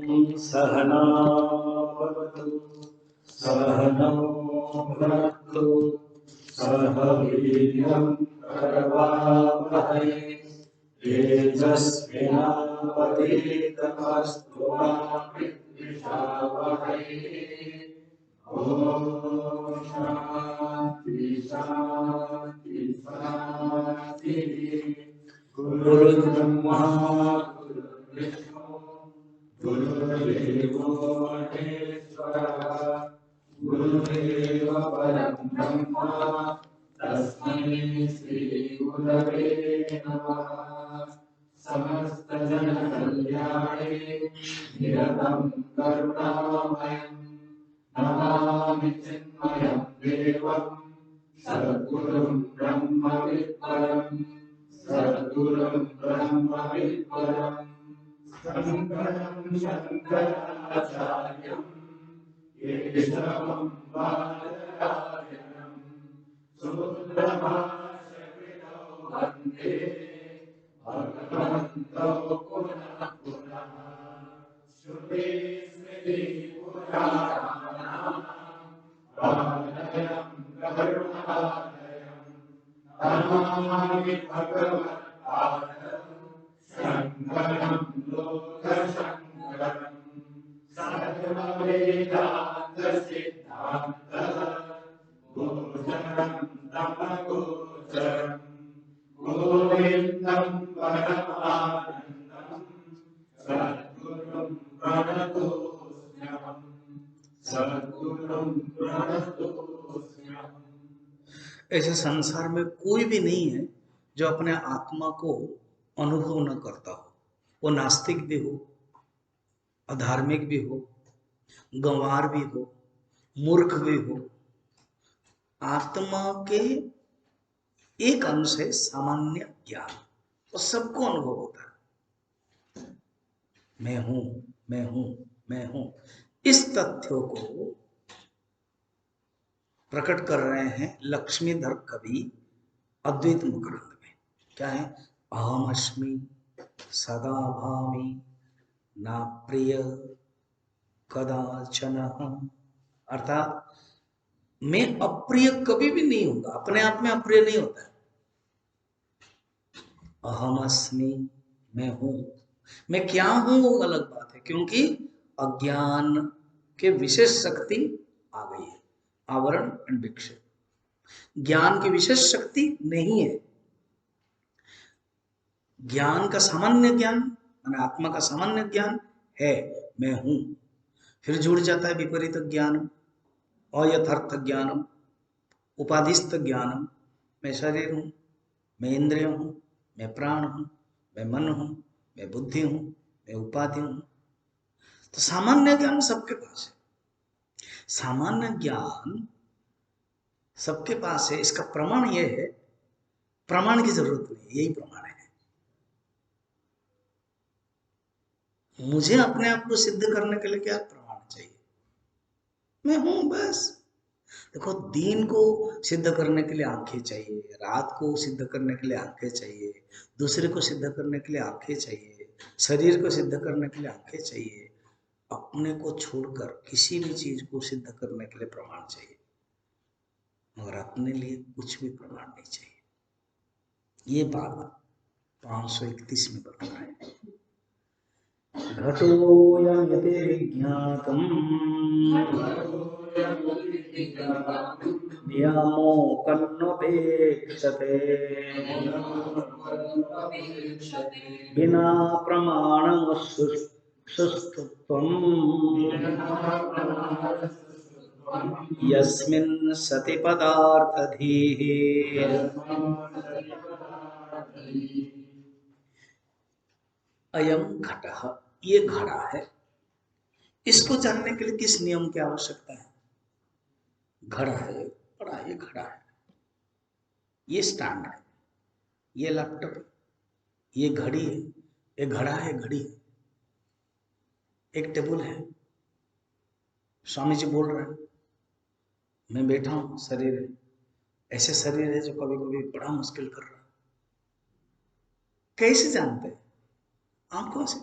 सहना भवतु सहनौ भुनक्तु सह वीर्यं करवावहै तेजस्विनावधीतमस्तु मा विद्विषावहै। ॐ शान्ति शान्ति शान्ति। गुरुर्ब्रह्मा गुरुर्विष्णु गुरुर्देवो महेश्वरः गुरुरेव परं ब्रह्म तस्मै श्री गुरवे नमः। समस्तजनकल्याणे निरतं करुणामयं नमामि चिन्मयं देवं सद्गुरुं ब्रह्मविद्वरं सद्गुरुं ब्रह्मविद्वरम् शङ्करं शङ्कराचार्यं केशवं बादरायणं सूत्रभाष्यकृतौ वन्दे भगवन्तौ पुनः पुनः। श्रुतिस्मृतिपुराणानाम् आलयं करुणालयं नमामि भगवत्पादं शङ्करं लोकशङ्करं सर्ववेदान्तसिद्धान्त गोचरं तमगोचरं गोविन्दं परमानन्दं सद्गुरुं प्रणतोऽस्म्यहम् सद्गुरुं प्रणतोऽस्म्यहम्। ऐसे संसार में कोई भी नहीं है जो अपने आत्मा को अनुभव न करता हो। वो नास्तिक भी हो, अधार्मिक भी हो, गंवार भी हो, मूर्ख भी हो, आत्मा के एक अंश है सामान्य ज्ञान, वो सबको अनुभव होता है। मैं हूं, मैं हूं, मैं हूं। इस तथ्यों को प्रकट कर रहे हैं लक्ष्मीधर कवि अद्वैत मकरंद में। क्या है? अहम अस्मि सदा भामि ना प्रिय कदाचन। अर्थात मैं अप्रिय कभी भी नहीं होगा, अपने आप में अप्रिय नहीं होता है। अहम अस्मि, मैं हूं। मैं क्या हूं वो अलग बात है, क्योंकि अज्ञान के विशेष शक्ति आ गई है, आवरण एंड विक्षेप। ज्ञान की विशेष शक्ति नहीं है। ज्ञान का सामान्य ज्ञान माने आत्मा का सामान्य ज्ञान है, मैं हूं। फिर जुड़ जाता है विपरीत ज्ञानम, अयथार्थ ज्ञानम, उपाधिस्थ ज्ञानम। मैं शरीर हूं, मैं इंद्रिय हूं, मैं प्राण हूं, मैं मन हूं, मैं बुद्धि हूं, मैं उपाधि हूं। तो सामान्य ज्ञान सबके पास है। सामान्य ज्ञान सबके पास है, इसका प्रमाण यह है, प्रमाण की जरूरत नहीं, यही प्रमाण है। मुझे अपने आप को सिद्ध करने के लिए क्या प्रमाण चाहिए? मैं हूं, बस। देखो, दिन को सिद्ध करने के लिए आंखें चाहिए, रात को सिद्ध करने के लिए आंखें चाहिए, दूसरे को सिद्ध करने के लिए आंखें चाहिए, शरीर को सिद्ध करने के लिए आंखें चाहिए। अपने को छोड़कर किसी भी चीज को सिद्ध करने के लिए प्रमाण चाहिए, मगर अपने लिए कुछ भी प्रमाण नहीं चाहिए। ये बात 531 में बता रहे हैं। घटोऽयमिति विज्ञातम् नियमोऽकन्नपेक्षते विना प्रमाणमसुस्तुत्वम् यस्मिन् सति पदार्थधीः। अयम घटः, ये घड़ा है। इसको जानने के लिए किस नियम की आवश्यकता है? घड़ा है, बड़ा ये घड़ा है, ये स्टैंड है, ये लैपटॉप, ये घड़ी है, ये घड़ा है, घड़ी है, एक टेबल है। स्वामी जी बोल रहे हैं, मैं बैठा हूं, शरीर है। ऐसे शरीर है जो कभी कभी बड़ा मुश्किल कर रहा है। कैसे जानते हैं? आंखों से।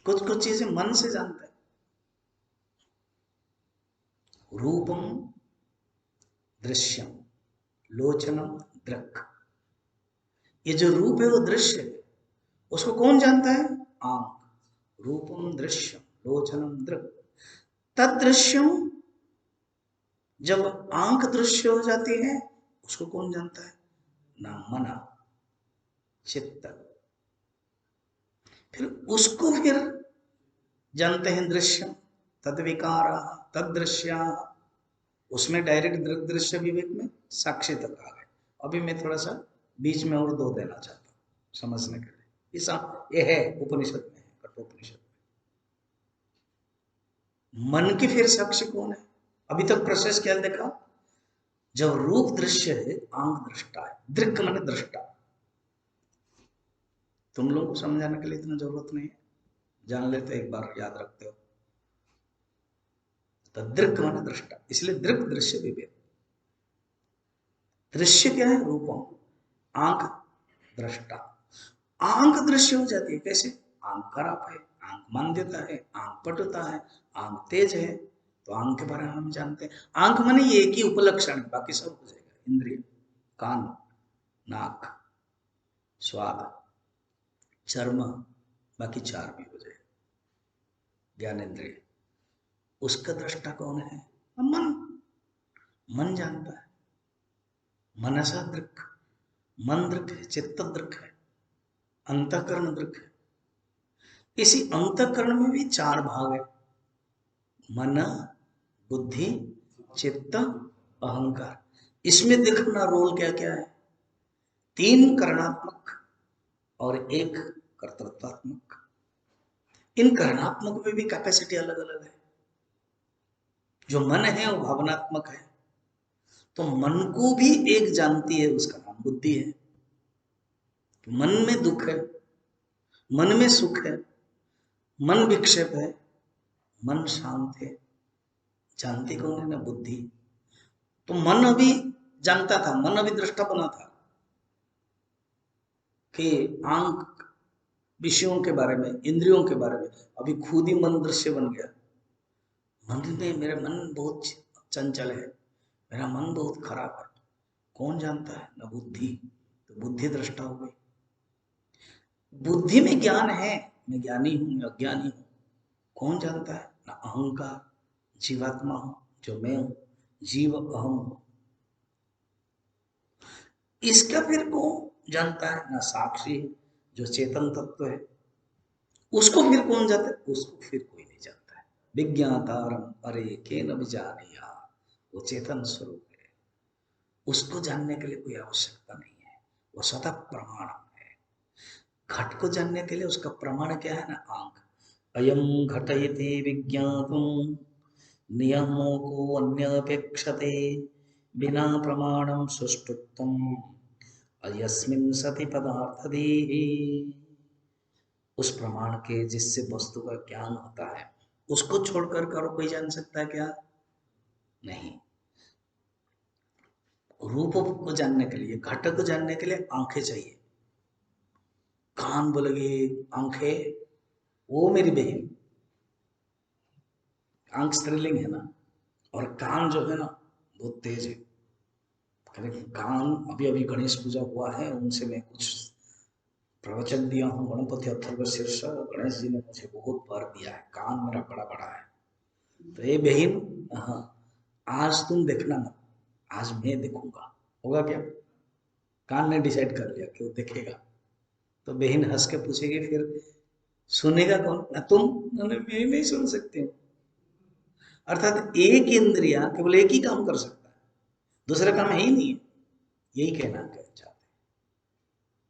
कुछ कुछ चीजें मन से जानते हैं। रूपम दृश्यम लोचनम दृक्, ये जो रूप है वो दृश्य है, उसको कौन जानता है? आंख। रूपम दृश्यम लोचनम दृक्, तदृश्यम, जब आंख दृश्य हो जाती है उसको कौन जानता है? ना मना चित्त, फिर उसको फिर जानते हैं दृश्यम, तद विकारा तद दृश्या, उसमें डायरेक्ट दृश्य विवेक में साक्षी तक आ गए। अभी मैं थोड़ा सा बीच में और दो देना चाहता हूं समझने के लिए। ये है उपनिषद में, कठोपनिषद में। मन की फिर साक्षी कौन है? अभी तक प्रोसेस क्या देखा? जब रूप दृश्य है, आंख दृष्टा है, दृक् माने दृष्टा। तुम लोगों को समझाने के लिए इतना जरूरत नहीं है, जान लेते एक बार, याद रखते हो। तो दृक् माने दृष्टा, इसलिए दृक् दृश्य विवेक। दृश्य क्या है? रूपम, आंख दृष्टा। आंख दृश्य हो जाती है कैसे? आंख खराब है, आंख मान देता है, आंख पटता है, आंख तेज है, तो आंख के बारे में हम जानते हैं। आंख माने ये एक ही उपलक्षण, बाकी सब हो जाएगा। इंद्रिय, कान, नाक, स्वाद, चर्म, बाकी चार भी हो जाएगा, ज्ञान इंद्रिय। उसका दृष्टा कौन है? मन। मन जानता है। मनसा दृक्, मन दृक् है, चित्त दृक् है, अंतःकरण दृक् है। इसी अंतःकरण में भी चार भाग है, मन, बुद्धि, चित्त, अहंकार। इसमें देखना रोल क्या क्या है? तीन करणात्मक और एक कर्तृत्वात्मक। इन करणात्मक में भी कैपेसिटी अलग अलग है। जो मन है वो भावनात्मक है, तो मन को भी एक जानती है, उसका नाम बुद्धि है। तो मन में दुख है, मन में सुख है, मन विक्षेप है, मन शांत है, जानती कौन है? ना बुद्धि। तो मन अभी जानता था, मन अभी दृष्टा बना था कि आंख विषयों के बारे में, इंद्रियों के बारे में, अभी खुद ही मन दृश्य बन गया। मन में, मेरा मन बहुत चंचल है, मेरा मन बहुत खराब है, कौन जानता है? ना बुद्धि। तो बुद्धि दृष्टा हो गई। बुद्धि में ज्ञान है, मैं ज्ञानी हूं, मैं अज्ञानी हूं, कौन जानता है? ना अहंकार, जीवात्मा हूं, जो मैं हूं, जीव अहम हूं। इसका फिर कौन जानता है? ना साक्षी, जो चेतन तत्व है, उसको फिर कौन जानता है? उसको फिर कोई नहीं जानता है। विज्ञातारम अरे के न विजानीया, वो चेतन स्वरूप है, उसको जानने के लिए कोई आवश्यकता नहीं है, वो स्वतः प्रमाण है। घट को जानने के लिए उसका प्रमाण क्या है? ना आंख। अयम घट इति विज्ञातुम नियमों को अन्यपेक्षते बिना प्रमाणम सुष्टुत्वम अयस्मिन् सति पदार्थदेहि। उस प्रमाण के जिससे वस्तु का ज्ञान होता है, उसको छोड़कर करो कोई जान सकता है क्या? नहीं। रूप को जानने के लिए, घट को जानने के लिए आंखें चाहिए। कान बोलेगी आंखें, वो मेरी बहन, आंख स्त्रीलिंग है ना, और कान जो है ना बहुत तेज है। कान, अभी अभी गणेश पूजा हुआ है, उनसे मैं कुछ प्रवचन दिया हूँ, गणपति अथर्व शीर्ष, गणेश जी ने मुझे बहुत वर दिया है, कान मेरा बड़ा बड़ा है। तो ये बहन, हाँ, आज तुम देखना मत, आज मैं देखूंगा। होगा क्या? कान ने डिसाइड कर लिया कि वो देखेगा। तो बहन हंस के पूछेगी, फिर सुनेगा कौन? ना तुम, मैं नहीं सुन सकती हूँ। अर्थात एक इंद्रिया केवल एक ही काम कर सकता है, दूसरा काम है ही नहीं है। यही कहना चाहते हैं,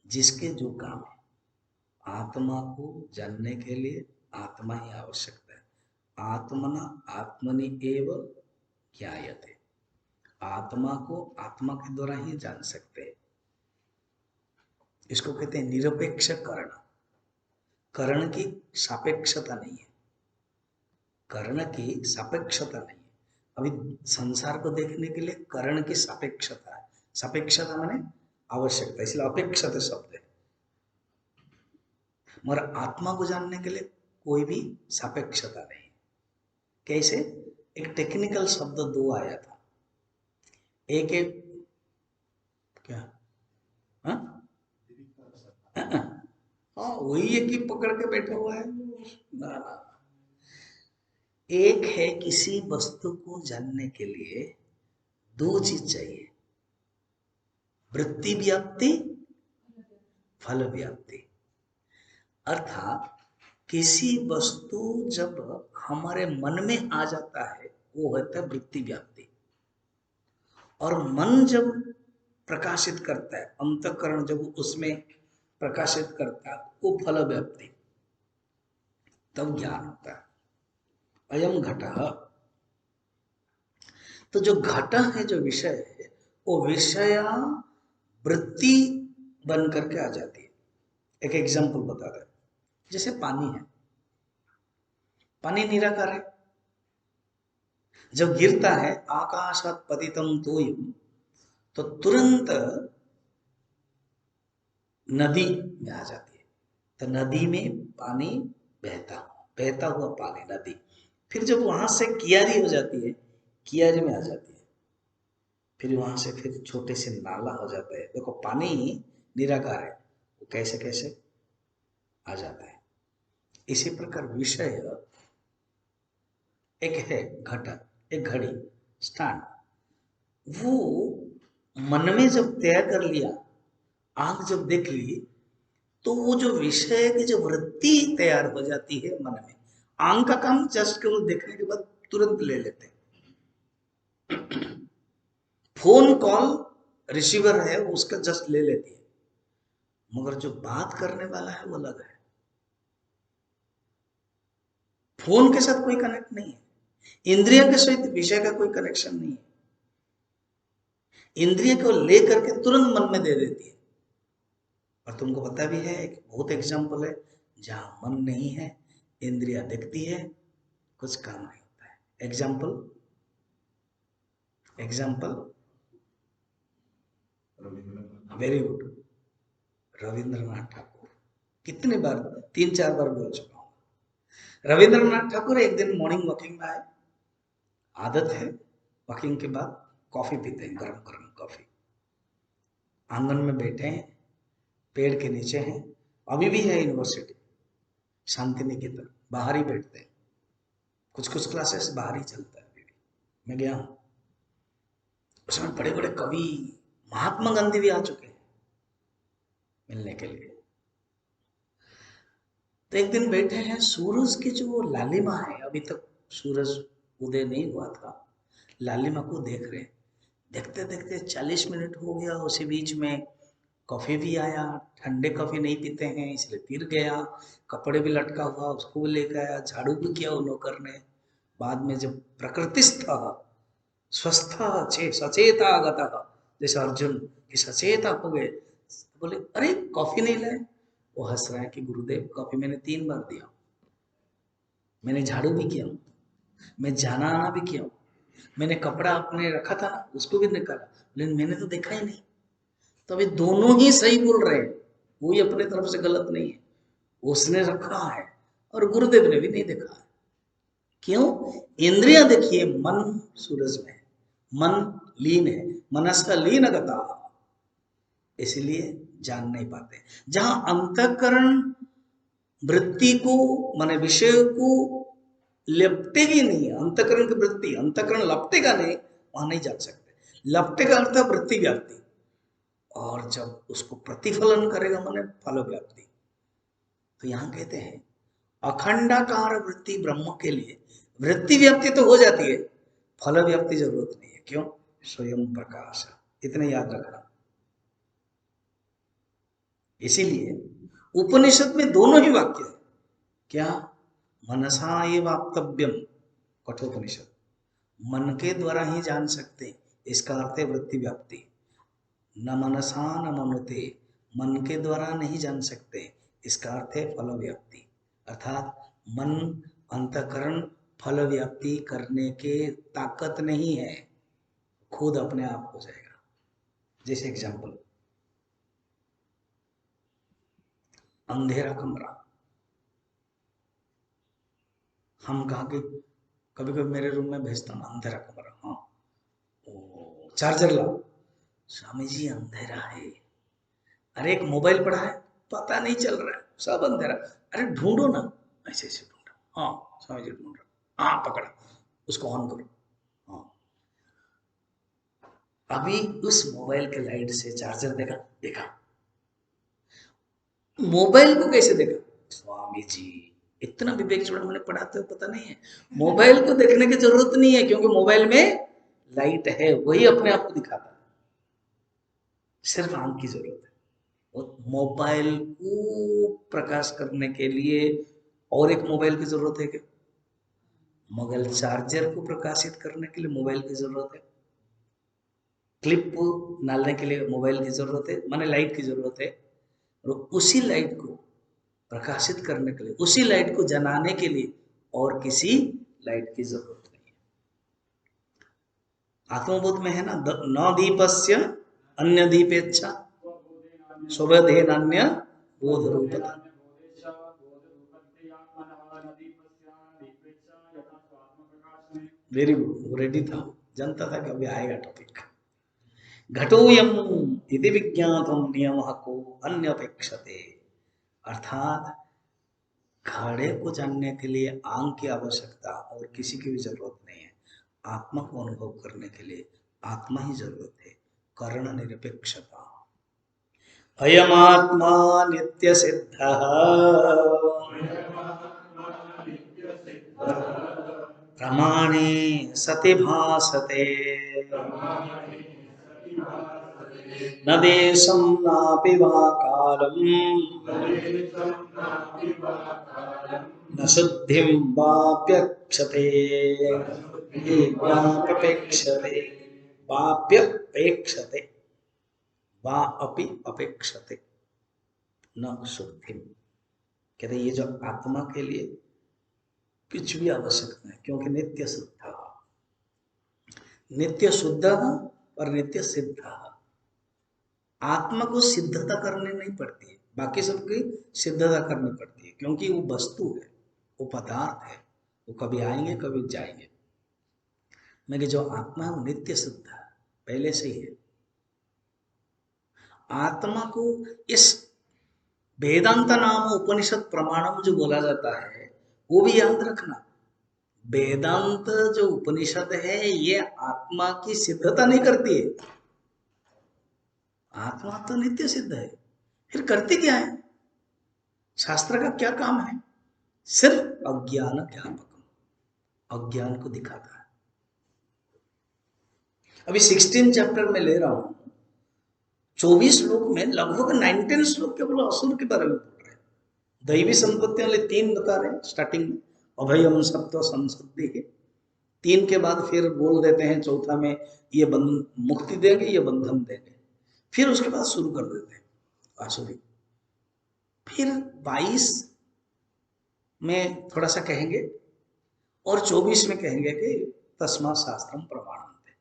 जिसके जो काम है, आत्मा को जानने के लिए आत्मा ही आवश्यकता है। आत्मना आत्मनि एव ज्ञायते, आत्मा को आत्मा के द्वारा ही जान सकते हैं। इसको कहते हैं निरपेक्ष करण। करण की सापेक्षता नहीं है, कर्ण की सापेक्षता नहीं है। अभी संसार को देखने के लिए कर्ण की सापेक्षता है। सापेक्षता माने आवश्यकता, इसलिए अपेक्षित शब्द है। मगर आत्मा को जानने के लिए कोई भी सापेक्षता नहीं। कैसे? एक टेक्निकल शब्द दो आया था, एक एक क्या, हाँ हाँ वही है कि पकड़ के बैठा हुआ है ना ना। एक है किसी वस्तु को जानने के लिए दो चीज चाहिए, वृत्ति व्याप्ति, फल व्याप्ति। अर्थात किसी वस्तु जब हमारे मन में आ जाता है वो होता है वृत्ति व्याप्ति, और मन जब प्रकाशित करता है, अंतःकरण जब उसमें प्रकाशित करता है वो फल व्याप्ति, तब ज्ञान होता है। अयम घटः, तो जो घट है, जो विषय है, वो विषय वृत्ति बन करके आ जाती है। एक एग्जांपल बता रहे, जैसे पानी है, पानी निराकार है, जब गिरता है आकाशात पतितम तोयम, तो तुरंत नदी में आ जाती है। तो नदी में पानी बहता बहता हुआ पानी नदी, फिर जब वहां से कियारी हो जाती है, कियारी में आ जाती है, फिर वहां से फिर छोटे से नाला हो जाता है। देखो पानी निराकार है, वो कैसे कैसे आ जाता है। इसी प्रकार विषय एक है घटा, एक घड़ी स्टैंड, वो मन में जब तय कर लिया, आंख जब देख ली, तो वो जो विषय की जो वृत्ति तैयार हो जाती है मन में। आंख का काम जस्ट केवल देखने के बाद तुरंत ले लेते हैं। फोन कॉल रिसीवर है उसका जस्ट ले लेती है, मगर जो बात करने वाला है वो अलग है। फोन के साथ कोई कनेक्ट नहीं है, इंद्रिय के सहित विषय का कोई कनेक्शन नहीं है। इंद्रिय को लेकर के तुरंत मन में दे देती है। और तुमको पता भी है, एक बहुत एग्जाम्पल है, जहां मन नहीं है इंद्रिया देखती है, कुछ काम नहीं होता है। Example, example, very good, Rabindranath Thakur. कितने बार, तीन चार बार बोल चुका हूं। रविंद्रनाथ ठाकुर एक दिन मॉर्निंग वॉकिंग में आए, आदत है वॉकिंग के बाद कॉफी पीते हैं, गरम गरम कॉफी। आंगन में बैठे हैं, पेड़ के नीचे हैं, अभी भी है यूनिवर्सिटी शांति निकेतन, बाहर ही बैठते हैं, कुछ कुछ क्लासेस बाहर ही चलता है अभी भी। मैं गया हूं, उसमें बड़े बड़े कवि, महात्मा गांधी भी आ चुके हैं मिलने के लिए। तो एक दिन बैठे हैं, सूरज की जो लालिमा है, अभी तक सूरज उदय नहीं हुआ था, लालिमा को देख रहे हैं। देखते देखते 40 मिनट हो गया, उसी बीच में कॉफी भी आया, ठंडे कॉफी नहीं पीते हैं इसलिए फिर गया, कपड़े भी लटका हुआ उसको भी लेकर आया, झाड़ू भी किया वो नौकर ने। बाद में जब प्रकृतिस्थ स्वस्थ चे सचेता गता, जैसे अर्जुन की सचेता हो गए, तो बोले अरे कॉफी नहीं लाए। वो हंस रहा है कि गुरुदेव कॉफी मैंने 3 बार दिया, मैंने झाड़ू भी किया, मैं जाना आना भी किया, मैंने कपड़ा अपने रखा था ना उसको भी निकाला, लेकिन मैंने तो देखा ही नहीं। तो अभी दोनों ही सही बोल रहे हैं, कोई अपने तरफ से गलत नहीं है, उसने रखा है और गुरुदेव ने भी नहीं देखा है। क्यों? इंद्रिया देखिए, मन सूरज में है, मन लीन है, मनस का लीन गता, इसलिए जान नहीं पाते। जहां अंतःकरण वृत्ति को माने विषय को लपटेगी नहीं, अंतःकरण की वृत्ति, अंतःकरण लपटेगा नहीं, वहां नहीं जा सकते। लपटेगा अर्थ वृत्ति व्याप्ति, और जब उसको प्रतिफलन करेगा माने फल व्याप्ति। तो यहां कहते हैं अखंडाकार वृत्ति ब्रह्म के लिए वृत्ति व्याप्ति तो हो जाती है, फल व्याप्ति जरूरत नहीं है। क्यों? स्वयं प्रकाश, इतने याद रखना। इसीलिए उपनिषद में दोनों ही वाक्य है, क्या? मनसा ये वाप्तव्यम, कठोपनिषद, मन के द्वारा ही जान सकते, इसका अर्थ है वृत्ति व्याप्ति। न मनसा न मनुते, मन के द्वारा नहीं जान सकते, इसका अर्थ है फल व्याप्ति। अर्थात मन अंतकरण फल व्याप्ति करने के ताकत नहीं है, खुद अपने आप हो जाएगा। जैसे एग्जांपल, अंधेरा कमरा, हम कहा कि कभी कभी मेरे रूम में भेजता हूँ अंधेरा कमरा, हाँ चार्जर लाओ, स्वामी जी अंधेरा है, अरे एक मोबाइल पड़ा है, पता नहीं चल रहा है, सब अंधेरा, अरे ढूंढो ना, ऐसे ऐसे ढूंढो, हाँ स्वामी जी ढूंढ रहा, हाँ पकड़ा, उसको ऑन करो, हाँ अभी उस मोबाइल के लाइट से चार्जर देखा, देखा, मोबाइल को कैसे देखा, स्वामी जी इतना विवेक चूड़ामणि पढ़ाते हो पता नहीं है, मोबाइल को देखने की जरूरत नहीं है क्योंकि मोबाइल में लाइट है, वही अपने आप को दिखाता है, सिर्फ आंख की जरूरत है। और मोबाइल को प्रकाश करने के लिए और एक मोबाइल की जरूरत है क्या, मोबाइल चार्जर को प्रकाशित करने के लिए मोबाइल की जरूरत है, क्लिप को डालने के लिए मोबाइल की जरूरत है, माने लाइट की जरूरत है, और उसी लाइट को प्रकाशित करने के लिए, उसी लाइट को जलाने के लिए और किसी लाइट की जरूरत नहीं है। आत्मबोध में है ना, न दीपस्य अन्य दीपेच्छा स्वबोधेनान्य बोध रूपता। वेरी गुड, रेडी था, जानता था कि अभी आएगा टॉपिक। घटोयम इति विज्ञातम नियमः को अन्य अपेक्षते, अर्थात घड़े को जानने के लिए आंख की आवश्यकता और किसी की भी जरूरत नहीं है, आत्मा को अनुभव करने के लिए आत्मा ही जरूरत है, कर्ण निरपेक्षता। अयमात्मा नित्य सिद्धः प्रमाणे सति भासते, न देशं नापि वा कालम् न शुद्धिं वाप्यक्षते, वाप्यपेक्षते, वाप्यपेक्षते, वा अपि अपेक्षते, न शुद्धि। कहते ये जो आत्मा के लिए कुछ भी आवश्यक नहीं, क्योंकि नित्य शुद्ध, नित्य शुद्ध और नित्य सिद्ध। आत्मा को सिद्धता करनी नहीं पड़ती है, बाकी सबकी सिद्धता करनी पड़ती है, क्योंकि वो वस्तु है, वो पदार्थ है, वो कभी आएंगे कभी जाएंगे। मैं जो आत्मा है वो नित्य सिद्ध है, पहले से ही है। आत्मा को इस वेदांत नाम उपनिषद प्रमाणम जो बोला जाता है वो भी याद रखना, वेदांत जो उपनिषद है ये आत्मा की सिद्धता नहीं करती है, आत्मा तो नित्य सिद्ध है, फिर करती क्या है, शास्त्र का क्या काम है, सिर्फ अज्ञान ज्ञापक, अज्ञान को दिखाता है। अभी 16 चैप्टर में ले रहा हूं, 24 श्लोक में लगभग 19 श्लोक केवल असुर के बारे में बोल रहे हैं, दैवी संपत्ति वाले 3 बता रहे हैं स्टार्टिंग में, अभयम सत्व संसुद्धि के 3 के बाद फिर बोल देते हैं चौथा में ये मुक्ति देंगे, ये बंधन देंगे, फिर उसके बाद शुरू कर देते हैं आसुरी। फिर 22 में थोड़ा सा कहेंगे और 24 में कहेंगे कि तस्मा शास्त्रम प्रमाणन्ते।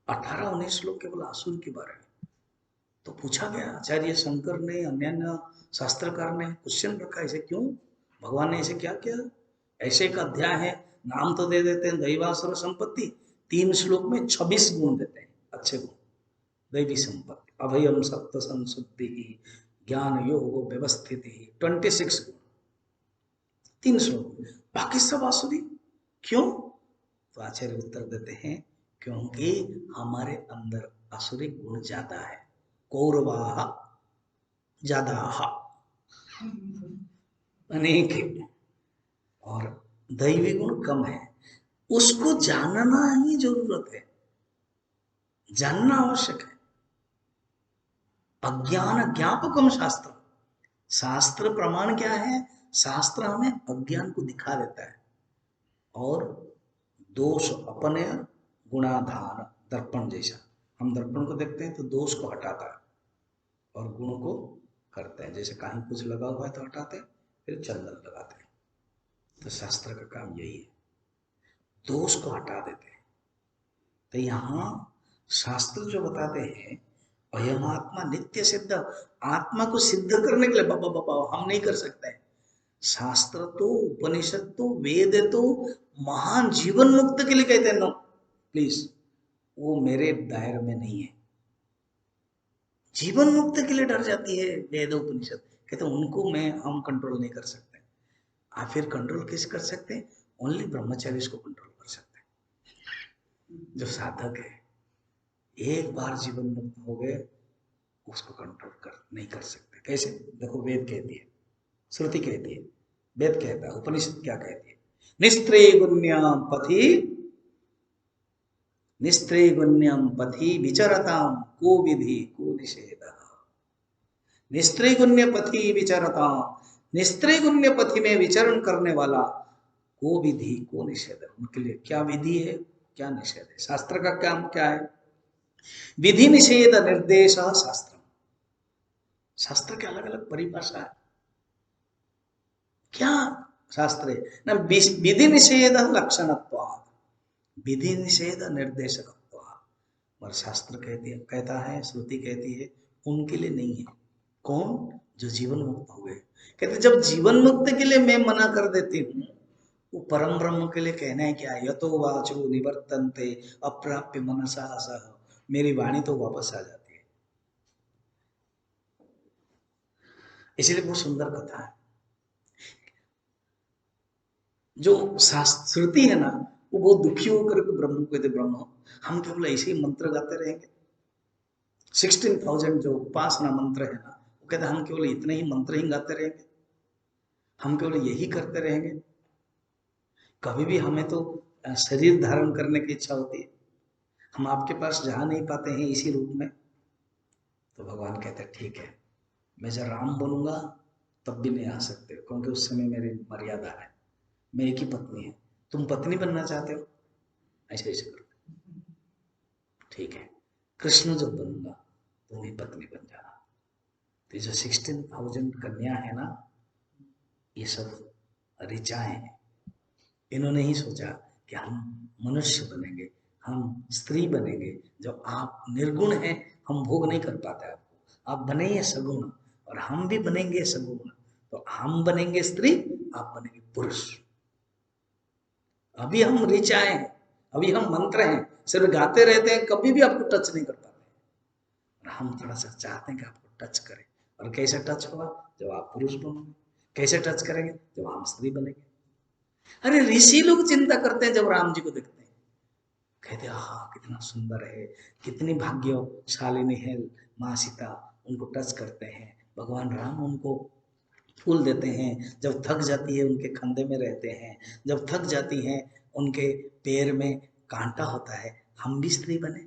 18-19 श्लोक केवल आसुर के बारे में। तो पूछा गया, आचार्य शंकर ने अन्य शास्त्रकार ने क्वेश्चन रखा, ऐसे क्यों, भगवान ने ऐसे क्या किया, ऐसे एक अध्याय है, नाम तो दे देते हैं दैवासुर संपत्ति, 3 श्लोक में 26 गुण देते हैं, अच्छे गुण, दैवी संपत्ति, अभयम सत्व संशुद्धि, ज्ञान योग व्यवस्थित, 26 गुण 3 श्लोक, बाकी सब आसुरी, क्यों, तो आचार्य उत्तर देते हैं क्योंकि हमारे अंदर आसुरी गुण ज्यादा है, कौरवाः ज्यादाः अनेक है, और दैवी गुण कम है, उसको जानना ही जरूरत है, जानना आवश्यक है। अज्ञान ज्ञापकम शास्त्र, शास्त्र प्रमाण क्या है, शास्त्र हमें अज्ञान को दिखा देता है, और दोष अपने गुणाधान, दर्पण जैसा, हम दर्पण को देखते हैं तो दोष को हटाता है और गुण को करते हैं, जैसे कहीं कुछ लगा हुआ है तो हटाते हैं, फिर चंदन लगाते हैं, तो शास्त्र का काम यही है, दोष को हटा देते हैं। तो यहाँ शास्त्र जो बताते हैं अयम आत्मा नित्य सिद्ध, आत्मा को सिद्ध करने के लिए बाबा बाबा हम नहीं कर सकते हैं, शास्त्र तो, उपनिषद तो, वेद तो महान जीवन मुक्त के लिए कहते हैं। नो प्लीज, वो मेरे दायरे में नहीं है। जीवन मुक्त के लिए डर जाती है वेद उपनिषद, कहते हैं उनको हम कंट्रोल नहीं कर सकते। आप फिर कंट्रोल कैसे कर सकते हैं? ओनली ब्रह्मचारी को कंट्रोल कर सकते हैं। जो साधक है, एक बार जीवन मुक्त हो गए, उसको कंट्रोल नहीं कर सकते। कैसे? देखो, वेद कहती है, श्रुति कहती है, वेद कहता है, उपनिषद क्या कहती है? निस्त्रीगुण्यम पथि, निस्त्रीगुण्यम पथि विचरताम को विधि को निषेध। निस्त्रीगुण्य पथि विचरताम, निस्त्रीगुण्य पथि में विचरण करने वाला को विधि को निषेध, उनके लिए क्या विधि है, क्या निषेध है। शास्त्र का काम क्या है? विधि निषेध निर्देश शास्त्र। शास्त्र के अलग अलग परिभाषा है। क्या शास्त्र है ना? विधि निषेध लक्षणत्वात्, विधि निषेध निर्देशकत्वात्। और शास्त्र कहता है, श्रुति कहती है, उनके लिए नहीं है। कौन? जो जीवन मुक्त हुए। कहते जब जीवन मुक्त के लिए मैं मना कर देती हूँ, वो परम ब्रह्म के लिए कहना है क्या? यतो वाचो निवर्तन्ते अप्राप्य मनसा सह, मेरी वाणी तो वापस आ जाती है। इसलिए बहुत सुंदर कथा है। जो श्रुति है ना, वो बहुत दुखी होकर के ब्रह्म को कहते, ब्रह्म हम केवल ऐसे ही मंत्र गाते रहेंगे। 16,000 जो उपासना मंत्र है ना, वो कहते हम केवल इतने ही मंत्र ही गाते रहेंगे, हम केवल यही करते रहेंगे। कभी भी हमें तो शरीर धारण करने की इच्छा होती है, हम आपके पास जा नहीं पाते हैं इसी रूप में। तो भगवान कहते हैं ठीक है, मैं जब राम बनूंगा तब भी नहीं आ सकते, क्योंकि उस समय मेरी मर्यादा है, मैं एक ही पत्नी है। तुम पत्नी बनना चाहते हो, ऐसे ऐसे करो, ठीक है। कृष्ण जब बनूंगा तुम ही पत्नी बन जाना। तो जो 16,000 कन्या है ना, ये सब ऋचाएं हैं। इन्होंने ही सोचा कि हम मनुष्य बनेंगे, हम स्त्री बनेंगे। जब आप निर्गुण हैं, हम भोग नहीं कर पाते आपको, आप बनेंगे सगुण, और हम भी बनेंगे सगुण। तो हम बनेंगे स्त्री, आप बनेंगे पुरुष। अभी हम ऋचाएं हैं, अभी हम मंत्र हैं, सिर्फ गाते रहते हैं, कभी भी आपको टच नहीं कर पाते। और हम थोड़ा सा चाहते हैं कि आपको टच करें। और कैसे टच होगा? जब आप पुरुष बनोगे। कैसे टच करेंगे? जब हम स्त्री बनेंगे। अरे ऋषि लोग चिंता करते हैं जब राम जी को देखते हैं, कहते हैं हाँ कितना सुंदर है, कितनी भाग्यशालिनी है माँ सीता, उनको टच करते हैं। भगवान राम उनको फूल देते हैं, जब थक जाती है उनके कंधे में रहते हैं, जब थक जाती हैं उनके पैर में कांटा होता है। हम भी स्त्री बने।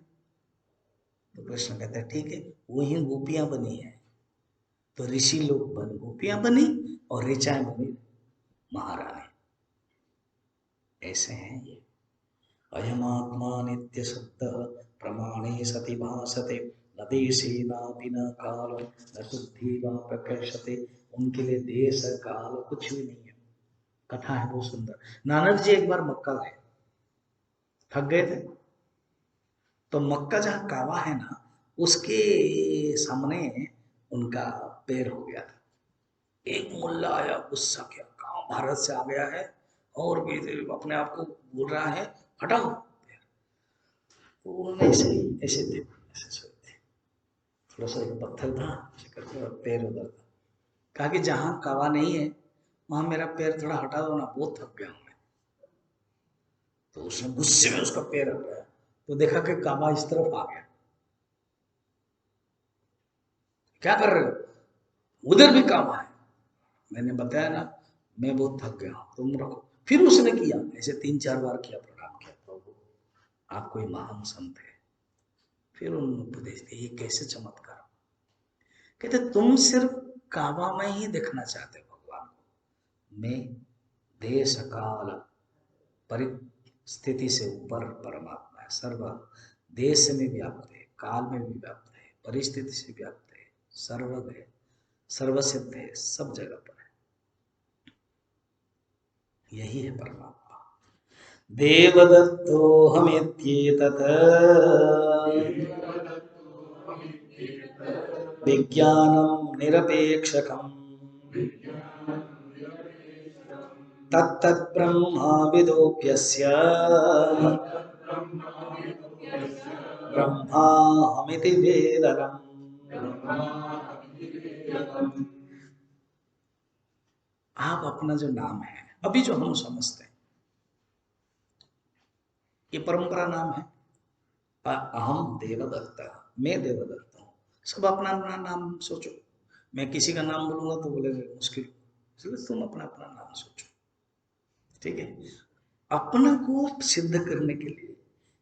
तो कृष्ण कहते हैं ठीक है, वही गोपियां बनी है। तो ऋषि लोग गोपियां बनी और ऋचाएं बनी महारानी। ऐसे हैं ये। अयमात्मा नित्य सत्य प्रमाणे सति भासते, न देशे नापि न काल न शुद्धि वा प्रकर्षते। उनके लिए देश काल कुछ भी नहीं है। कथा है बहुत सुंदर। नानक जी एक बार मक्का गए, थक गए थे, तो मक्का जहाँ कावा है ना, उसके सामने उनका पैर हो गया था। एक मुल्ला आया, गुस्सा किया, कहाँ भारत से आ गया है और भी अपने आप को बोल रहा है, हटाओ। तो उन्होंने ऐसे ऐसे थे, ऐसे सोए थे, थोड़ा सा एक पत्थर था, ऐसे करके पैर उधर था। कहा कि जहाँ कावा नहीं है वहां मेरा पैर थोड़ा हटा दो ना, बहुत थक गया हूं मैं। तो उसने गुस्से में उसका पैर हटाया, तो देखा कि कावा इस तरफ आ गया। क्या कर रहे हो? उधर भी कावा है। मैंने बताया ना, मैं बहुत थक गया हूं, तुम रखो। फिर उसने किया ऐसे 3-4 बार किया, प्रणाम किया, प्रभु आप कोई महान संत है। फिर उन्होंने उपदेश दिया, ये कैसे चमत्कार। कहते तुम सिर्फ काबा में ही देखना चाहते हो भगवान को, मैं देश काल परिस्थिति से ऊपर परमात्मा है। सर्व देश में व्याप्त है, काल में भी व्याप्त है, परिस्थिति से व्याप्त है, सर्वज्ञ है, सर्वसिद्ध है, सब जगह पर है। यही है परमात्मा। देवदत्तो हमेत्येतत् विज्ञानं निरपेक्षकम् तत्तत् ब्रह्माविदोऽप्यस्य ब्रह्माहमिति वेदनम्। आप अपना जो नाम है अभी जो हम समझते हैं ये परंपरा नाम है। अहम देवदत्त, मैं देवदत्त हूँ। सब अपना अपना नाम सोचो। मैं किसी का नाम बोलूंगा तो बोलेगा मुश्किल, इसलिए तुम अपना अपना नाम सोचो। ठीक है। अपना को सिद्ध करने के लिए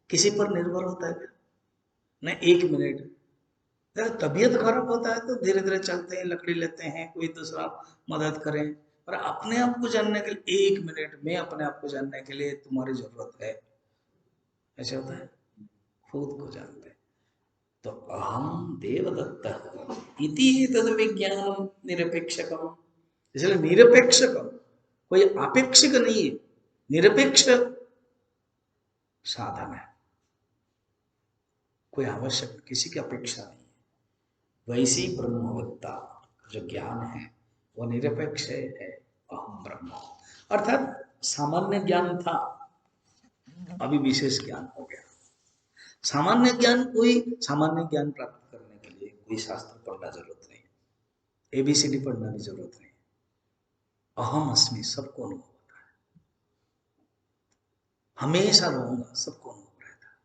किसी पर निर्भर होता है क्या? न एक मिनट। अगर तबीयत खराब होता है तो धीरे धीरे चलते हैं, लकड़ी लेते हैं, कोई दूसरा मदद करें। और अपने आप को जानने के लिए 1 मिनट में अपने आप को जानने के लिए तुम्हारी जरूरत है, ऐसे होता है। खुद को जानते हैं तो अहम देवदत्त इति तद विज्ञान निरपेक्षकम। इसलिए निरपेक्षकम कोई अपेक्षिक नहीं है, निरपेक्ष साधन है। कोई आवश्यक किसी की अपेक्षा नहीं है। वैसी ब्रह्मवत्ता जो ज्ञान है वो निरपेक्ष है। अहम ब्रह्म अर्थात सामान्य ज्ञान था, अभी विशेष ज्ञान हो गया। सामान्य ज्ञान, कोई सामान्य ज्ञान प्राप्त करने के लिए कोई शास्त्र पढ़ना जरूरत नहीं, एबीसीडी पढ़ना भी जरूरत नहीं। अहम अस्मि सबको अनुभव होता है, हमेशा रहूंगा सबको अनुभव रहता है।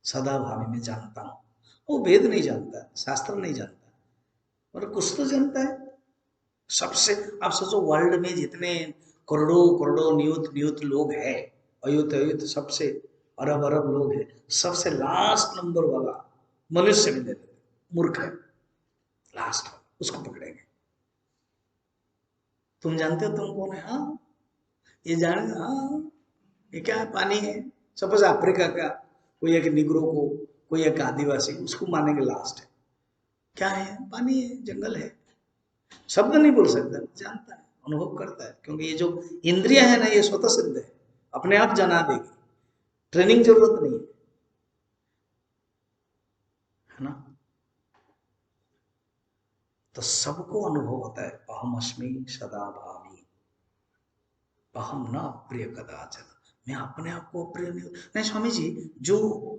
सदा भावी में जानता हूं। वो वेद नहीं जानता, शास्त्र नहीं जानता, और कुछ तो जानता है। सबसे आप सोचो वर्ल्ड में जितने करोड़ों करोड़ों नियुत नियुत लोग हैं, अयुत अयुत सबसे अरब अरब लोग हैं, सबसे लास्ट नंबर वाला मनुष्य में दे देते, मूर्ख है लास्ट, उसको पकड़ेंगे। तुम जानते हो तुम कौन है? हाँ ये जान, हाँ ये क्या है? पानी है। सपोज अफ्रीका का कोई एक निग्रो को, कोई एक आदिवासी, उसको मानेंगे लास्ट है। क्या है? पानी है, जंगल है। शब्द नहीं बोल सकता, जानता है, अनुभव करता है, क्योंकि ये जो इंद्रिया है ना ये स्वतः सिद्ध है, अपने आप जना देगी, ट्रेनिंग जरूरत नहीं है ना। तो सबको अनुभव होता है अहम अस्मि सदा भावी, अहम न अप्रिय कदाचन। मैं अपने आप को अप्रिय नहीं, नहीं स्वामी जी, जो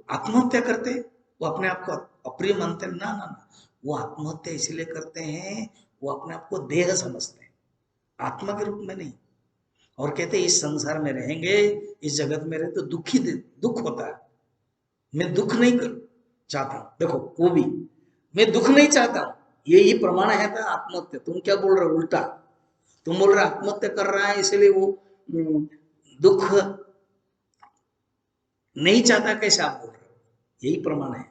आत्महत्या करते वो अपने आप को अप्रिय मानते हैं? ना ना ना, वो आत्महत्या इसलिए करते हैं, वो अपने आप को देह समझते हैं, आत्मा के रूप में नहीं। और कहते हैं इस संसार में रहेंगे, इस जगत में रहे तो दुखी दुख होता है। मैं दुख नहीं कर चाहता हूं, देखो वो भी, मैं दुख नहीं चाहता हूं, यही प्रमाण है था आत्महत्या। तुम क्या बोल रहे हो उल्टा? तुम बोल रहे आत्महत्या कर रहा है इसलिए वो दुख नहीं चाहता, कैसे आप बोल रहे हो? यही प्रमाण है,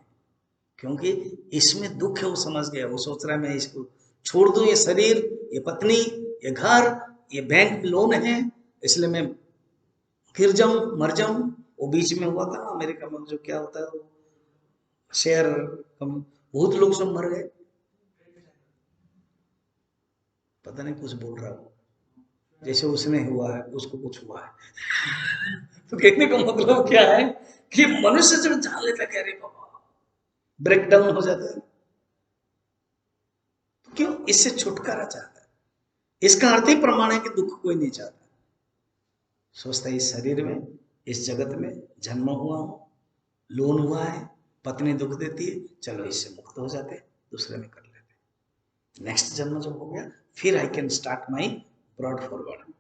क्योंकि इसमें दुख है वो समझ गया। वो सोच रहा है मैं इसको छोड़ दूं, ये शरीर, ये पत्नी, ये घर, ये बैंक लोन है, इसलिए मैं गिर जाऊं, मर जाऊं। वो बीच में हुआ था ना अमेरिका में, जो क्या होता है शेयर, बहुत लोग सब मर गए। पता नहीं कुछ बोल रहा हूँ, जैसे उसने हुआ है उसको कुछ हुआ है। तो कहने का मतलब क्या है कि मनुष्य जब जान लेता है, अरे बाबा, ब्रेक डाउन हो जाता है, तो क्यों इससे छुटकारा चाहता है। इसका अर्थ ही प्रमाण है कि दुख कोई नहीं चाहता। सोचता है इस शरीर में, इस जगत में जन्म हुआ हूं, लोन हुआ है, पत्नी दुख देती है, चलो इससे मुक्त हो जाते हैं, दूसरे में कर लेते। नेक्स्ट जन्म जब हो गया, फिर I can start my brought forward,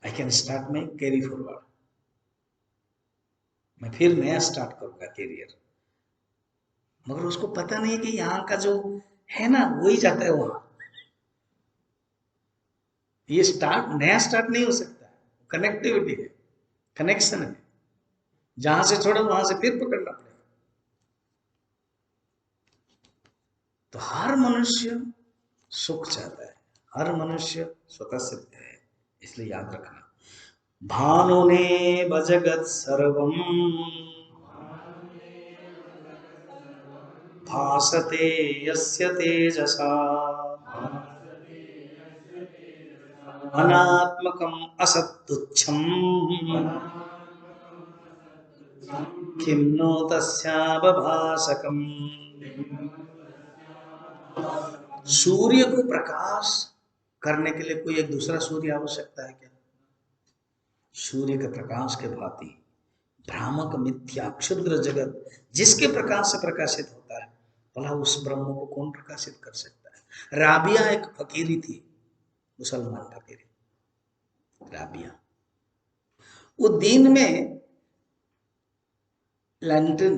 I can start my carry forward. मैं फिर नया स्टार्ट करूंगा कैरियर। मगर उसको पता नहीं कि यहाँ का जो है ना वही जाता है वहां। ये स्टार्ट नया स्टार्ट नहीं हो सकता, कनेक्टिविटी है, कनेक्शन है। जहां से छोड़ो वहां से फिर पकड़ना पड़ेगा। तो हर मनुष्य सुख चाहता है, हर मनुष्य स्वतः सिद्ध है, इसलिए याद रखना। भानुने भजगत सर्वम भासते यस्य तेजसा अनात्मकम असत्तुच्छम किम नो तस्यावभासकम। सूर्य को प्रकाश करने के लिए कोई एक दूसरा सूर्य आवश्यकता है क्या? सूर्य के प्रकाश के भांति भ्रामक मिथ्या क्षुद्र जगत जिसके प्रकाश से प्रकाशित होता है, भला उस ब्रह्म को कौन प्रकाशित कर सकता है। राबिया एक फकीरी थी, मुसलमान फकीरी राबिया। वो दिन में लैंटर्न,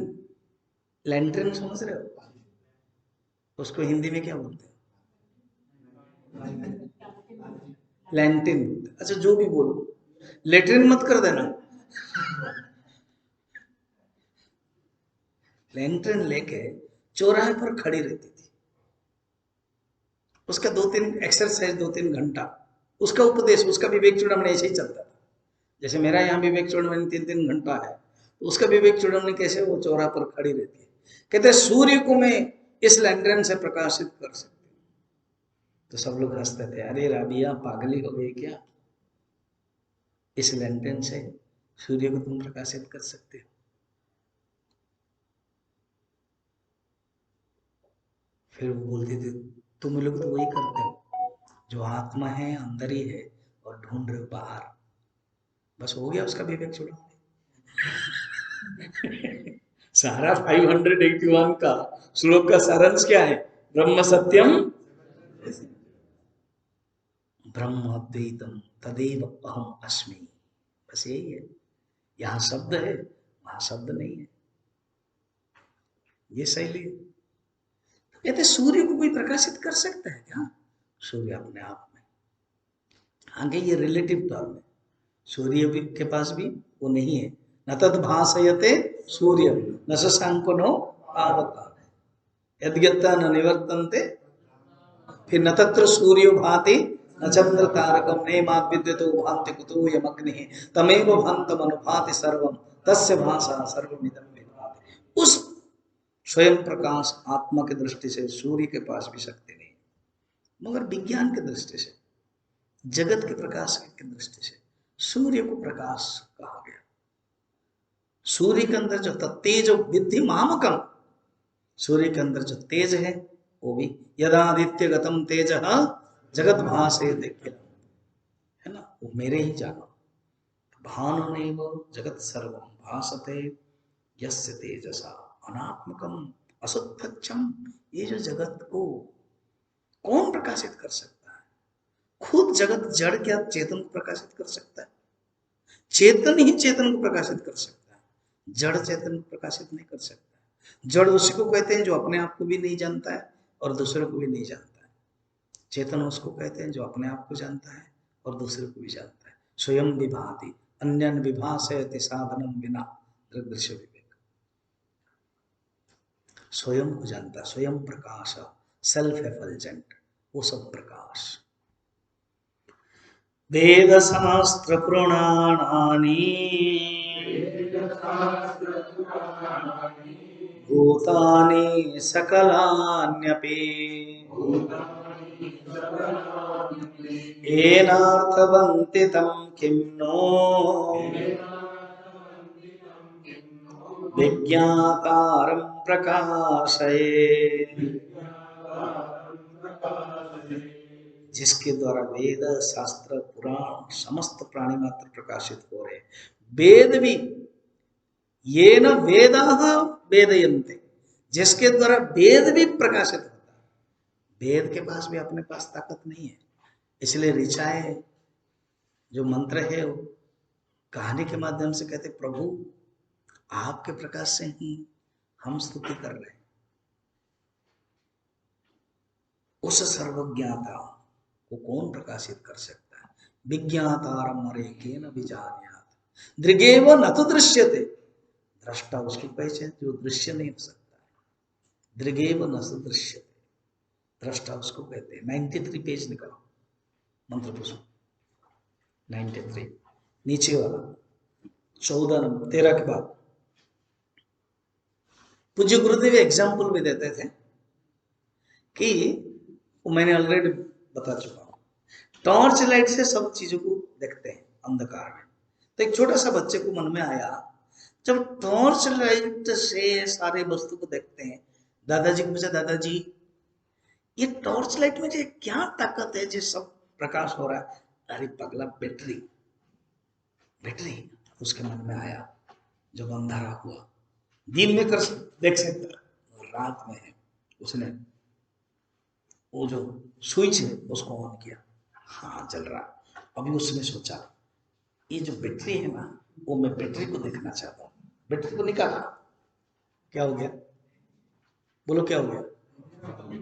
लैंटर्न समझ रहे हो, उसको हिंदी में क्या बोलते हैं, लैंटिन, अच्छा जो भी बोलो, लेटरिन मत कर देना। लैंटर्न लेके चौराहे पर खड़ी रहती थी। उसका 2-3 एक्सरसाइज, 2-3 घंटा उसका उपदेश, उसका विवेक चूड़ामणि ऐसे ही चलता था। जैसे मेरा यहाँ विवेक चूड़ामणि 3-3 घंटा है, तो उसका विवेक चूड़ामणि कैसे, वो चौराहे पर खड़ी रहती है। कहते सूर्य को मैं इस लैंटर्न से प्रकाशित कर सकती। तो सब लोग हंसते थे, अरे राबिया पागली हो गई क्या, इस लैंटर्न से सूर्य को तुम प्रकाशित कर सकते हो। फिर वो बोलती थी, तुम लोग तो वही करते हो जो आत्मा है अंदर ही है और ढूंढ रहे हो बाहर। बस हो गया उसका विवेक चूड़ामणि। सारा 581 का श्लोक का सारांश क्या है, ब्रह्म सत्यम ब्रह्म अद्वैतम तदेव अहम अस्मि, बस यही है। यहाँ शब्द है, वहां शब्द नहीं है, ये शैली। कहते सूर्य को कोई प्रकाशित कर सकता है क्या, सूर्य अपने आप में, आगे ये रिलेटिव टर्म है, सूर्य भी के पास भी वो नहीं है। न तद भासयते सूर्य न शशांको पावक यद्यता न निवर्तन्ते, फिर न तत्र सूर्यो भाति न चंद्र तारकम नेमात् विद्युतो भान्ति कुतो यमग्निः तमेव भान्तम अनुभाति सर्वम तस्य भाषा सर्वमिदं विभाति। उस स्वयं प्रकाश आत्मा की दृष्टि से सूर्य के पास भी शक्ति नहीं, मगर विज्ञान की दृष्टि से, जगत के प्रकाश की दृष्टि से सूर्य को प्रकाश कहा गया। सूर्य के अंदर जो तेज विद्धि मामकम, सूर्य के अंदर जो तेज है वो भी यदादित्य गतम तेज जगत भासे देखिए, है ना, वो मेरे ही जानो भानुनेव जगत सर्वम भासते यस्य तेजसा अनात्मकम असुत्थम। ये जो जगत को कौन प्रकाशित कर सकता है, खुद जगत जड़ क्या चेतन को प्रकाशित कर सकता है, चेतन ही चेतन को प्रकाशित कर सकता है, जड़ चेतन को प्रकाशित नहीं कर सकता। जड़ उसी को कहते हैं जो अपने आप को भी नहीं जानता है और दूसरों को भी नहीं जानता है। चेतन उसको कहते हैं जो अपने आप को जानता है और दूसरे को भी जानता है। स्वयं विभाति अन्यन विभासयति साधनम विना दृश्य विवेक, स्वयं को जानता, स्वयं प्रकाश, सेल्फ एफल्जेंट, वो सब प्रकाश। वेद शास्त्र पुराणानि भूतानि सकलान्यपि येनार्थवन्ति तं किं नो विज्ञातारं प्रकाशयेत्। जिसके द्वारा वेद शास्त्र पुराण समस्त प्राणी मात्र प्रकाशित हो रहे, वेद भी ये न वेदाः वेदयन्ते, जिसके द्वारा वेद भी प्रकाशित होता है। वेद के पास भी अपने पास ताकत नहीं है, इसलिए ऋचाएं जो मंत्र है वो कहानी के माध्यम से कहते प्रभु आपके प्रकाश से ही हम स्तुति कर रहे हैं। उस सर्वज्ञाता को कौन प्रकाशित कर सकता है। विज्ञातारम अरे केन विजानीयात् दृगेव न तो दृश्यते, दृष्टा उसकी पहचान जो दृश्य नहीं हो सकता है। दृगेव न तो दृश्यते, दृष्टा उसको कहते हैं। 93 पेज निकालो मंत्र पुष्प 93 नीचे वाला 14 नंबर 13 के बाद। पूज्य गुरुदेव एग्जाम्पल भी देते थे कि वो मैंने ऑलरेडी बता चुका हूं, टॉर्च लाइट से सब चीजों को देखते हैं अंधकार में। तो एक छोटा सा बच्चे को मन में आया, जब टॉर्च लाइट से सारे वस्तु को देखते हैं, दादाजी को पूछा दादाजी ये टॉर्च लाइट में क्या ताकत है जो सब प्रकाश हो रहा है। अरे पगला बैटरी, बैटरी उसके मन में आया, जब अंधारा हुआ, दिन में कर देख सकता और रात में है, उसने वो जो स्विच है उसको ऑन किया, हाँ जल रहा। अभी उसने सोचा ये जो बैटरी है ना, वो मैं बैटरी को देखना चाहता हूँ, बैटरी को निकाला, क्या हो गया, बोलो क्या हो गया,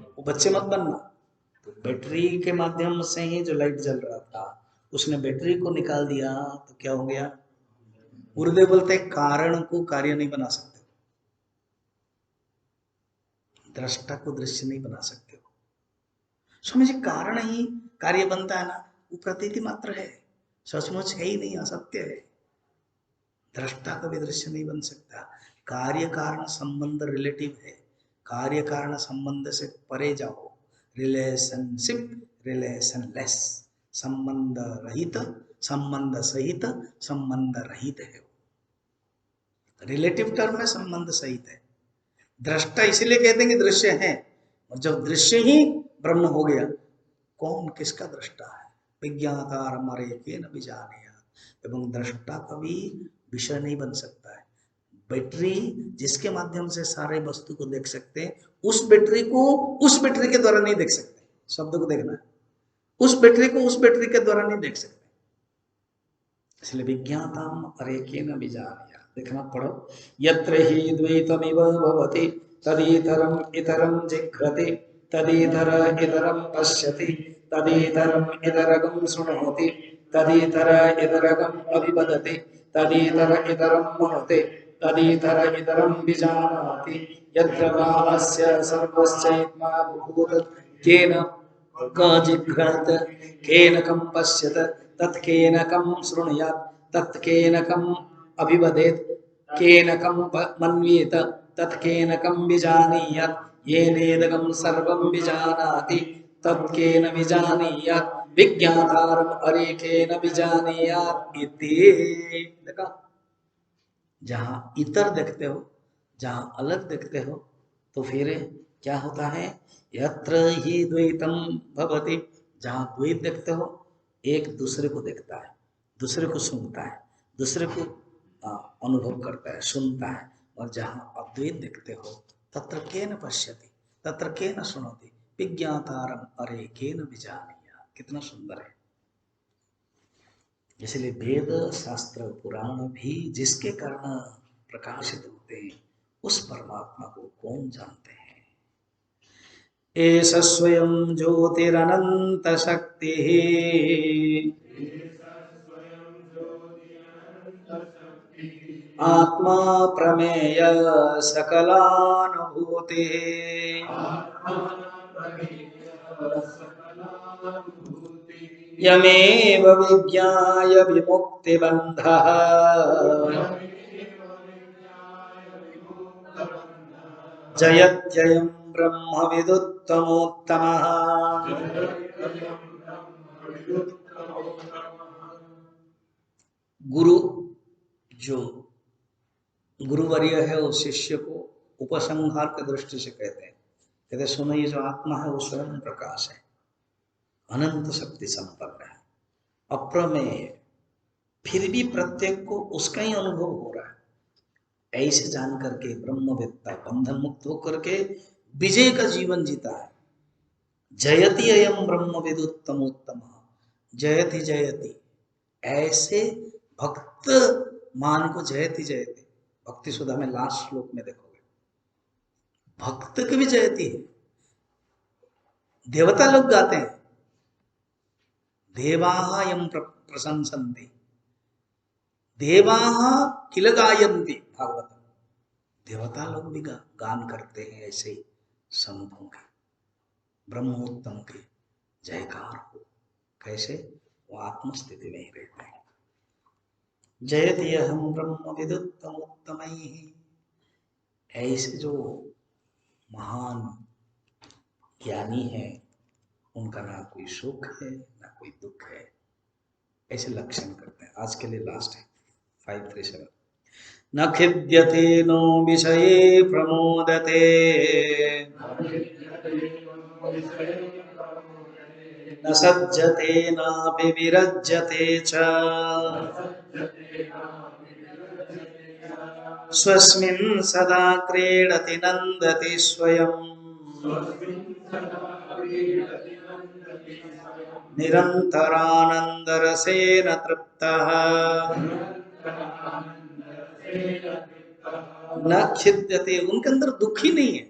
वो बच्चे मत बनना। तो बैटरी के माध्यम से ही जो लाइट जल रहा था, उसने बैटरी को निकाल दिया तो क्या हो गया। गुरुदेव बोलते कारण को कार्य नहीं बना सकते, दृष्टा को दृश्य नहीं बना सकते हो। स्वामी जी कारण ही कार्य बनता है ना, वो प्रतीति मात्र है, सचमुच है ही नहीं, असत्य है। दृष्टा कभी दृश्य नहीं बन सकता। कार्य कारण संबंध रिलेटिव है, कार्य कारण संबंध से परे जाओ, रिलेशनशिप रिलेशनलेस, संबंध रहित, संबंध सहित, संबंध रहित है। रिलेटिव टर्म में संबंध सहित है। दृष्टा इसलिए कहते हैं कि दृश्य है, और जब दृश्य ही ब्रह्म हो गया, कौन किसका दृष्टा है। विज्ञातार मरे के न विजाने, एवं दृष्टा कभी विषय नहीं बन सकता है। बैटरी जिसके माध्यम से सारे वस्तु को देख सकते हैं, उस बैटरी को उस बैटरी के द्वारा नहीं देख सकते, शब्द को देखना है, उस बैटरी को उस बैटरी के द्वारा नहीं देख सकते। इसलिए विज्ञाताम अरेकेन विजानीया, देखना पड़ो, यत्र हि द्वैतमिव भवति तदितरम इतरम जिघ्रति, तदितर इतरम पश्यति, तदितरम इतरगम शृणोति, तदितर इतरगम अभिवदति, तदितर इतरम मनुते, तदितर इतरम विजानाति, यत्र वा अस्य सर्वस्यैत्मा भूत केन जिघ्रत, केन कं पश्यत, तत्केन कं शृणुयात्, तत्केन कं अभिवदेत्, केन कं मन्वेत, तत्केन कं विजानीयात्, येनेदगं सर्वं विजानाति, तत्केन विजानीयात्, विज्ञातारम् अरेकेन विजानीयात् इति। देखा, जहां इतर देखते हो, जहां अलग देखते हो, तो फिर क्या होता है, यत्र ही द्वैतम भवति, जहां द्वैत देखते हो, एक दूसरे को देखता है, दूसरे को सुनता है, दूसरे को अनुभव करता है, सुनता है। और जहां अद्वैत देखते हो, तत्र केन पश्यति, तत्र केन शृणोति, विज्ञातारम अरे केन विजानीया, कितना सुंदर है। इसलिए वेद शास्त्र पुराण भी जिसके कारण प्रकाशित होते हैं, उस परमात्मा को कौन जानते हैं। एष स्वयं ज्योतिरनंत शक्ति, आत्मा प्रमेय सकलानुभूति, यमेव विज्ञाय विमुक्तिबन्धः, जयत्ययं ब्रह्म विदुत्तमोत्तमः। गुरु जो गुरुवर्य है, वो शिष्य को उपसंहार की दृष्टि से कहते हैं, कहते सुनो, ये जो आत्मा है वो स्वयं प्रकाश है, अनंत शक्ति संपन्न है, अप्रमेय, फिर भी प्रत्येक को उसका ही अनुभव हो रहा है। ऐसे जान करके ब्रह्मवेत्ता बंधन मुक्त होकर के विजय का जीवन जीता है। जयति अयम ब्रह्म विदुत्तमोत्तम, जयति जयति, ऐसे भक्त मान को जयति जयति, भक्ति सुधा में लास्ट श्लोक में देखोगे, भक्त की भी जयति है। देवता लोग गाते हैं, देवाः यम प्रशंसन्ति, देवाः किल गायन्ति, भागवत, देवता लोग भी गान करते हैं ऐसे ही संतों के, ब्रह्मोत्तम के जयकार को। कैसे, वो आत्मस्थिति में ही रहते हैं। जयति अहम ब्रह्म विदुत्तमोत्तमैः, ऐसे जो महान ज्ञानी है, उनका ना कोई सुख है ना कोई दुख है, ऐसे लक्षण करते हैं। आज के लिए लास्ट है 537। न खिद्यते नो विषये प्रमोदते, न सज्जते नापि विरज्यते च, स्वस्मिन् सदा क्रीडति नन्दति स्वयं निरन्तरानन्दरसेन तृप्तः न खिद्यते। उनके अंदर दुख ही नहीं है,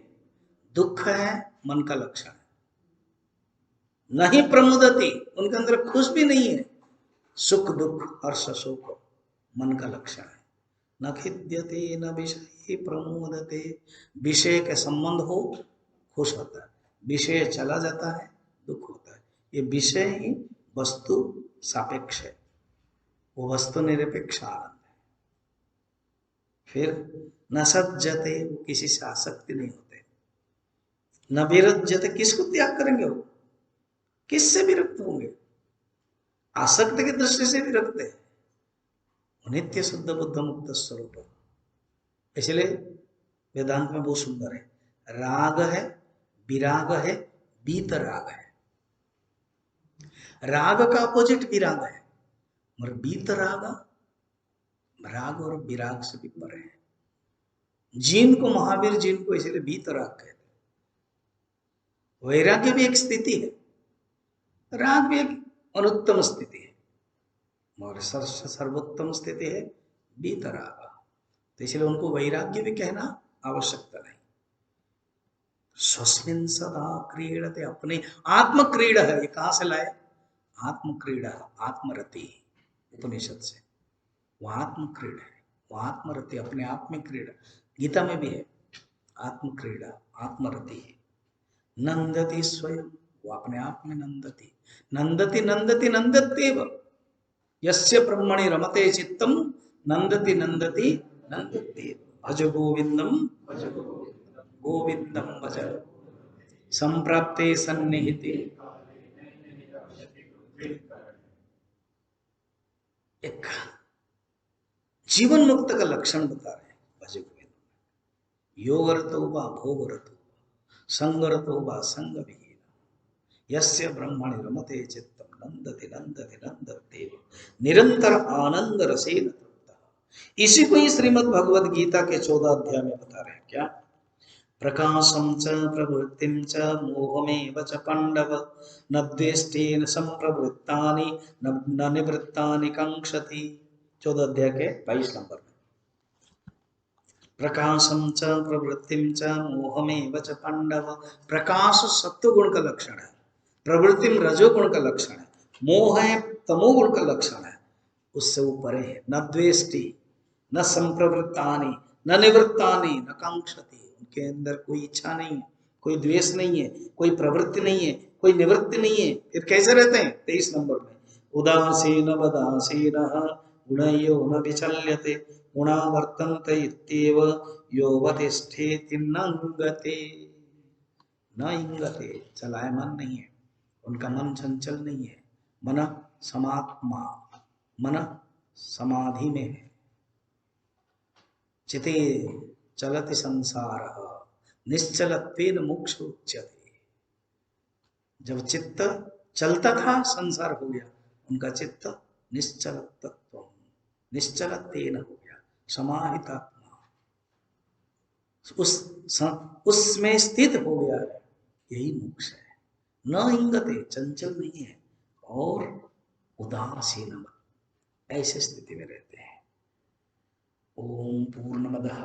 दुख है मन का लक्षण है। नहीं प्रमुदति, उनके अंदर खुश भी नहीं है, सुख दुख हर्ष शोक मन का लक्षण है। न खिद्यते न विषय प्रमुदते, विषय के संबंध हो खुश होता है, विषय चला जाता है दुख होता है। ये विषय ही वस्तु सापेक्ष है, वो वस्तु निरपेक्ष आनंद है। फिर न सज्जते, वो किसी से आसक्ति नहीं होते। न विरज्यते, किसको त्याग करेंगे वो, किससे विरक्त होंगे, आसक्त की दृष्टि से विरक्त है। नित्य शुद्ध बुद्ध मुक्त स्वरूप, इसलिए वेदांत में बहुत सुंदर है, राग है विराग है वीतराग है। राग का अपोजिट विराग है, और वीतराग राग और विराग से भी परे है। जीन को महावीर जीन को इसलिए वीतराग कहते हैं। वैराग्य भी एक स्थिति है, राग भी एक अनुत्तम स्थिति है, और सर्वोत्तम स्थिति है वीतराग। तो इसलिए उनको वैराग्य भी कहना आवश्यकता नहीं। स्वस्मिन् सदा क्रीडते, अपने आत्म क्रीड़ा है, ये कहां से लाए, आत्म क्रीड़ा आत्मरति, उपनिषद से। वो आत्म क्रीड़ा है, वो आत्मरति, अपने आप में क्रीड़ा। गीता में भी है आत्म क्रीड़ा आत्मरति। नंदति स्वयं, वो अपने आप में नंदति, नंदति नंदति नंदत्येव यस्य ब्रह्मणि रमते चित्तम नंदति नंदति नंदत्येव भज गोविंदम गोविंदम भज संप्राप्ते सन्निहिते। एक जीवन मुक्त का लक्षण बता रहे हैं भज गोविंद। योग रतो वा भोग रतो संग रतो वा संग विहीन यस्य ब्रह्मणि रमते चित्तम नंदति नंदति नंदत्येव निरंतर आनंद रसेन तृप्तः। इसी को ही श्रीमद् भगवद गीता के 14 अध्याय में बता रहे हैं। क्या, प्रकाशं च प्रवृत्तिं च मोहमेव च पांडव न द्वेष्टेन संप्रवृत्तानि न निवृत्तानि कांक्षति। 14 अध्याय के 22 नंबर में, प्रकाशं च प्रवृत्तिं च मोहमेव च पांडव। प्रकाश सत्व गुण का लक्षण है, प्रवृत्ति रजोगुण का लक्षण है, मोह है तमोगुण का लक्षण है, उससे ऊपर है। न द्वेष्टि न संप्रवृत्तानि न निवृत्तानि न कांक्षति, उनके अंदर कोई इच्छा नहीं है, कोई द्वेष नहीं है, कोई प्रवृत्ति नहीं है, कोई निवृत्ति नहीं है। फिर कैसे रहते हैं, 23 नंबर में, उदासीन वदासीन गुणयो न विचल्यते गुणा वर्तन्ते इत्येव योवतिष्ठेति न इंगते। न इंगते, चलायमान नहीं है, उनका मन चंचल नहीं है, मन समात्मा, मन समाधि में है। चिते चलति संसार निश्चलत्वेन मोक्ष उच्यते। जब चित्त चलता था संसार हो गया, उनका चित्त निश्चलत्व निश्चलत्वेन हो गया, समाहित आत्मा उसमें स्थित हो गया है, यही मोक्ष है। न इंगते, चंचल नहीं है, और उदासीन ऐसे स्थिति में रहते हैं। ओम पूर्णमदः